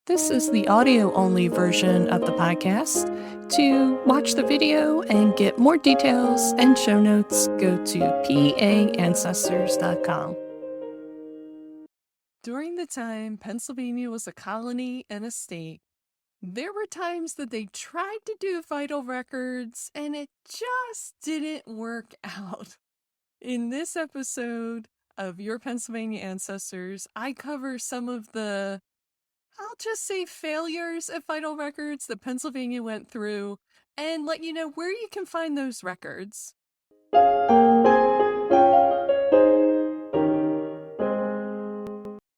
This is the audio-only version of the podcast. To watch the video and get more details and show notes, go to paancestors.com. During the time Pennsylvania was a colony and a state, there were times that they tried to do vital records and it just didn't work out. In this episode of Your Pennsylvania Ancestors, I cover some of the, I'll just say, failures at vital records that Pennsylvania went through and let you know where you can find those records.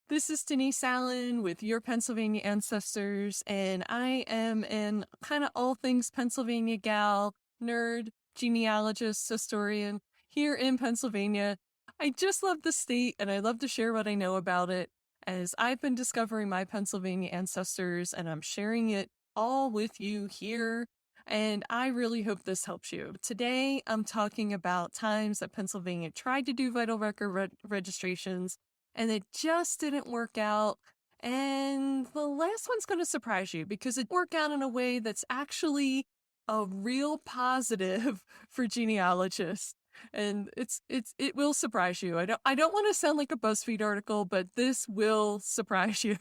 This is Denise Allen with Your Pennsylvania Ancestors, and I am an kind of all things Pennsylvania gal, nerd, genealogist, historian here in Pennsylvania. I just love the state and I love to share what I know about it as I've been discovering my Pennsylvania ancestors and I'm sharing it all with you here. And I really hope this helps you. Today, I'm talking about times that Pennsylvania tried to do vital record registrations and it just didn't work out. And the last one's going to surprise you because it worked out in a way that's actually a real positive for genealogists. And it will surprise you. I don't want to sound like a BuzzFeed article, but this will surprise you.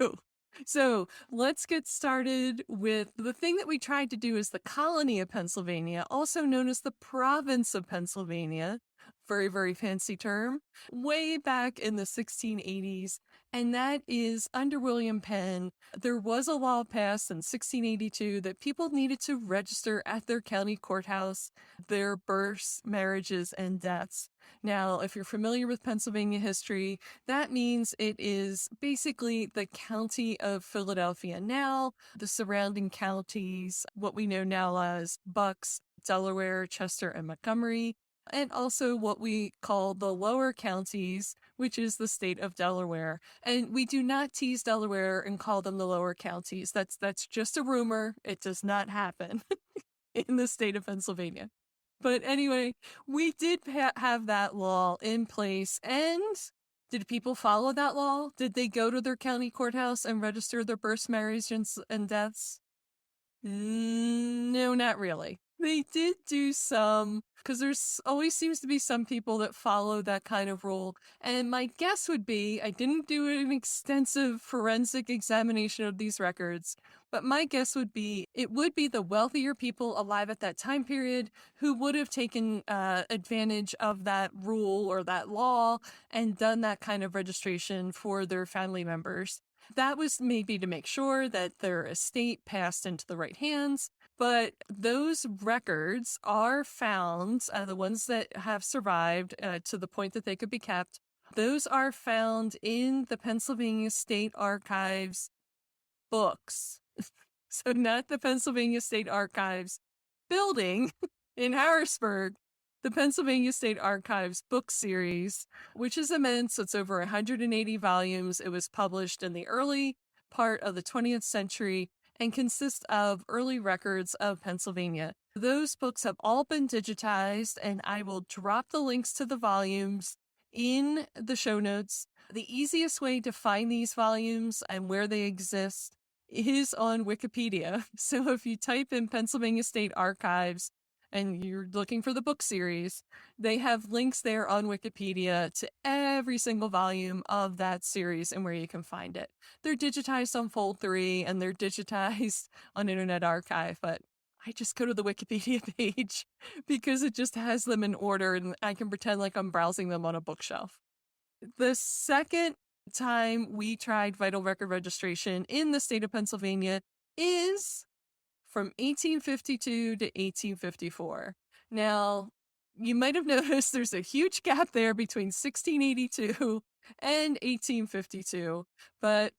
So let's get started with the thing that we tried to do is the colony of Pennsylvania, also known as the province of Pennsylvania. Very, very fancy term, way back in the 1680s, and that is under William Penn. There was a law passed in 1682 that people needed to register at their county courthouse their births, marriages, and deaths. Now, if you're familiar with Pennsylvania history, that means it is basically the county of Philadelphia now, the surrounding counties, what we know now as Bucks, Delaware, Chester, and Montgomery, and also what we call the lower counties, which is the state of Delaware. And we do not tease Delaware and call them the lower counties. That's just a rumor. It does not happen in the state of Pennsylvania. But anyway, we did have that law in place. And did people follow that law? Did they go to their county courthouse and register their births, marriages, and deaths? No, not really. They did do some, because there's always seems to be some people that follow that kind of rule. And my guess would be, I didn't do an extensive forensic examination of these records, but my guess would be it would be the wealthier people alive at that time period who would have taken advantage of that rule or that law and done that kind of registration for their family members. That was maybe to make sure that their estate passed into the right hands. But those records are found, the ones that have survived to the point that they could be kept, those are found in the Pennsylvania State Archives books. So not the Pennsylvania State Archives building in Harrisburg, the Pennsylvania State Archives book series, which is immense. It's over 180 volumes. It was published in the early part of the 20th century and consists of early records of Pennsylvania. Those books have all been digitized, and I will drop the links to the volumes in the show notes. The easiest way to find these volumes and where they exist is on Wikipedia. So if you type in Pennsylvania State Archives and you're looking for the book series, they have links there on Wikipedia to every single volume of that series and where you can find it. They're digitized on Fold3 and they're digitized on Internet Archive, but I just go to the Wikipedia page because it just has them in order and I can pretend like I'm browsing them on a bookshelf. The second time we tried vital record registration in the state of Pennsylvania is from 1852 to 1854. Now, you might have noticed there's a huge gap there between 1682 and 1852, but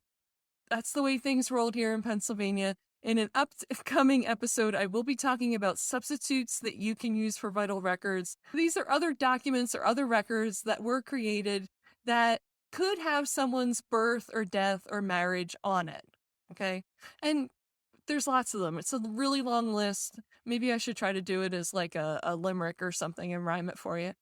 that's the way things rolled here in Pennsylvania. In an upcoming episode, I will be talking about substitutes that you can use for vital records. These are other documents or other records that were created that could have someone's birth or death or marriage on it. Okay? And there's lots of them. It's a really long list. Maybe I should try to do it as like a limerick or something and rhyme it for you.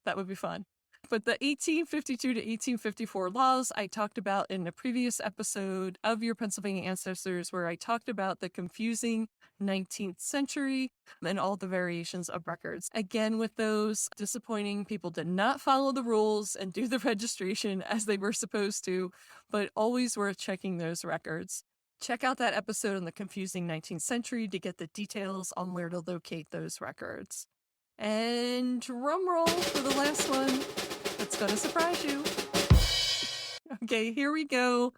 That would be fun. But the 1852 to 1854 laws I talked about in a previous episode of Your Pennsylvania Ancestors, where I talked about the confusing 19th century and all the variations of records. Again, with those, disappointing, people did not follow the rules and do the registration as they were supposed to, but always worth checking those records. Check out that episode on the confusing 19th century to get the details on where to locate those records. And drum roll for the last one. That's gonna surprise you. Okay, here we go.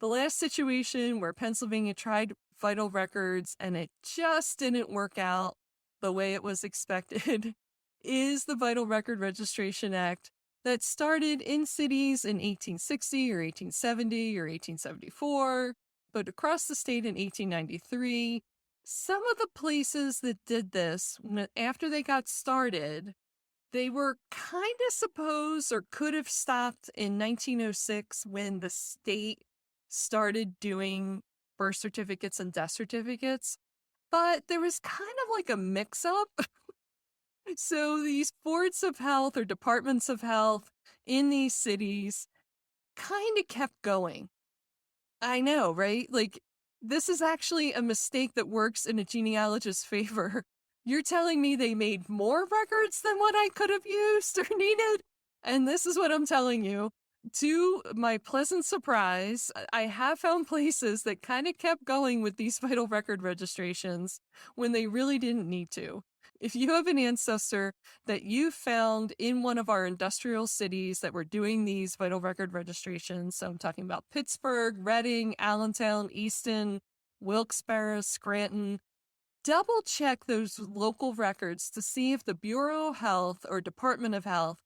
The last situation where Pennsylvania tried vital records and it just didn't work out the way it was expected is the Vital Record Registration Act that started in cities in 1860 or 1870 or 1874, but across the state in 1893. Some of the places that did this, after they got started, they were kind of supposed or could have stopped in 1906 when the state started doing birth certificates and death certificates, but there was kind of like a mix-up. So these boards of health or departments of health in these cities kind of kept going. I know, right? Like, this is actually a mistake that works in a genealogist's favor. You're telling me they made more records than what I could have used or needed? And this is what I'm telling you. To my pleasant surprise, I have found places that kind of kept going with these vital record registrations when they really didn't need to. If you have an ancestor that you found in one of our industrial cities that were doing these vital record registrations, so I'm talking about Pittsburgh, Reading, Allentown, Easton, Wilkes-Barre, Scranton, double check those local records to see if the Bureau of Health or Department of Health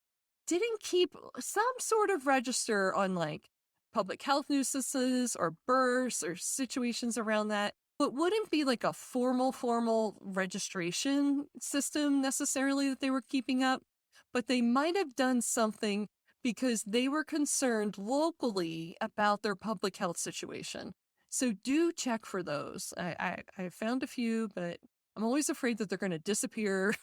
didn't keep some sort of register on like public health nuisances or births or situations around that. But wouldn't be like a formal registration system necessarily that they were keeping up, but they might have done something because they were concerned locally about their public health situation. So do check for those. I found a few, but I'm always afraid that they're going to disappear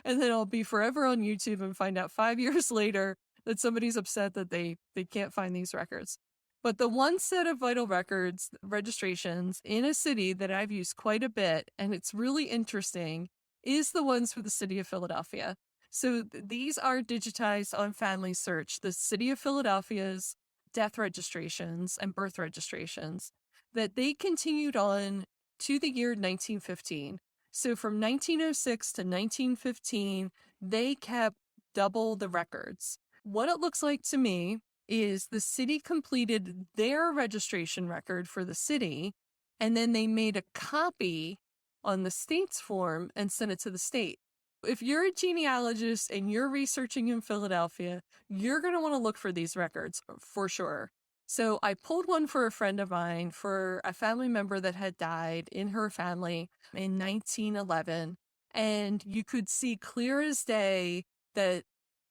and then I'll be forever on YouTube and find out 5 years later that somebody's upset that they can't find these records. But the one set of vital records registrations in a city that I've used quite a bit, and it's really interesting, is the ones for the city of Philadelphia. So these are digitized on Family Search, the city of Philadelphia's death registrations and birth registrations that they continued on to the year 1915. So from 1906 to 1915, they kept double the records. What it looks like to me is the city completed their registration record for the city, and then they made a copy on the state's form and sent it to the state. If you're a genealogist and you're researching in Philadelphia, you're going to want to look for these records for sure. So I pulled one for a friend of mine for a family member that had died in her family in 1911. And you could see clear as day that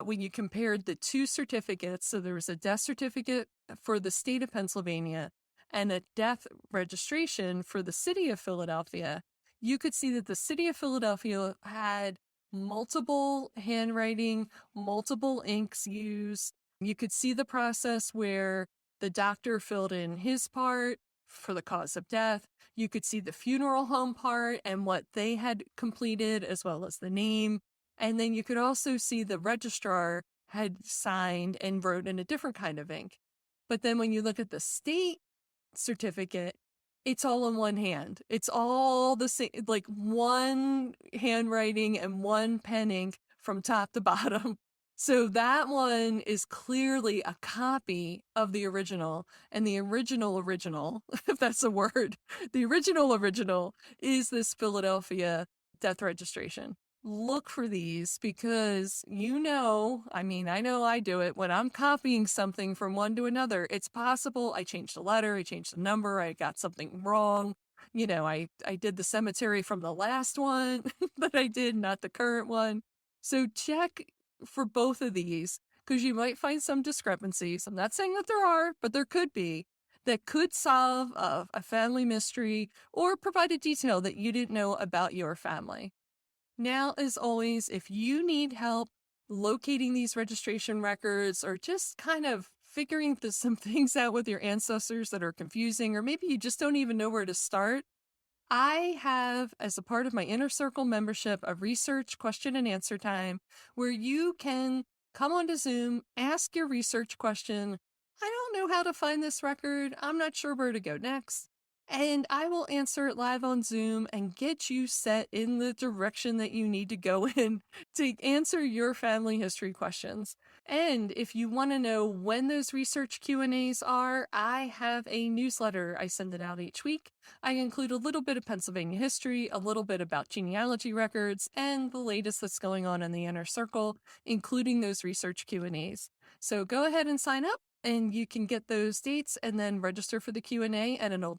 when you compared the two certificates, so there was a death certificate for the state of Pennsylvania and a death registration for the city of Philadelphia, you could see that the city of Philadelphia had multiple handwriting, multiple inks used. You could see the process where the doctor filled in his part for the cause of death. You could see the funeral home part and what they had completed, as well as the name. And then you could also see the registrar had signed and wrote in a different kind of ink. But then when you look at the state certificate, it's all in one hand. It's all the same, like one handwriting and one pen ink from top to bottom. So that one is clearly a copy of the original, and the original, if that's a word, the original is this Philadelphia death registration. Look for these because I know I do it. When I'm copying something from one to another, it's possible I changed the letter, I changed the number, I got something wrong. I did the cemetery from the last one that I did, not the current one. So check for both of these because you might find some discrepancies. I'm not saying that there are, but there could be that could solve a family mystery or provide a detail that you didn't know about your family. Now, as always, if you need help locating these registration records, or just kind of figuring some things out with your ancestors that are confusing, or maybe you just don't even know where to start, I have, as a part of my Inner Circle membership, a research question and answer time where you can come onto Zoom, ask your research question. I don't know how to find this record. I'm not sure where to go next. And I will answer it live on Zoom and get you set in the direction that you need to go in to answer your family history questions. And if you want to know when those research Q&As are, I have a newsletter. I send it out each week. I include a little bit of Pennsylvania history, a little bit about genealogy records, and the latest that's going on in the Inner Circle, including those research Q&As. So go ahead and sign up, and you can get those dates and then register for the Q&A, and it'll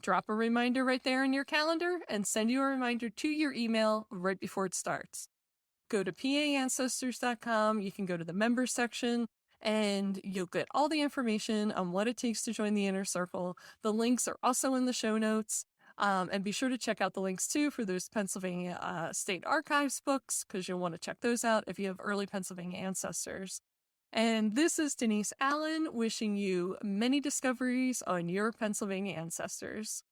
drop a reminder right there in your calendar and send you a reminder to your email right before it starts. Go to paancestors.com. You can go to the members section and you'll get all the information on what it takes to join the Inner Circle. The links are also in the show notes. And be sure to check out the links too for those Pennsylvania State Archives books, because you'll want to check those out if you have early Pennsylvania ancestors. And this is Denise Allen wishing you many discoveries on your Pennsylvania ancestors.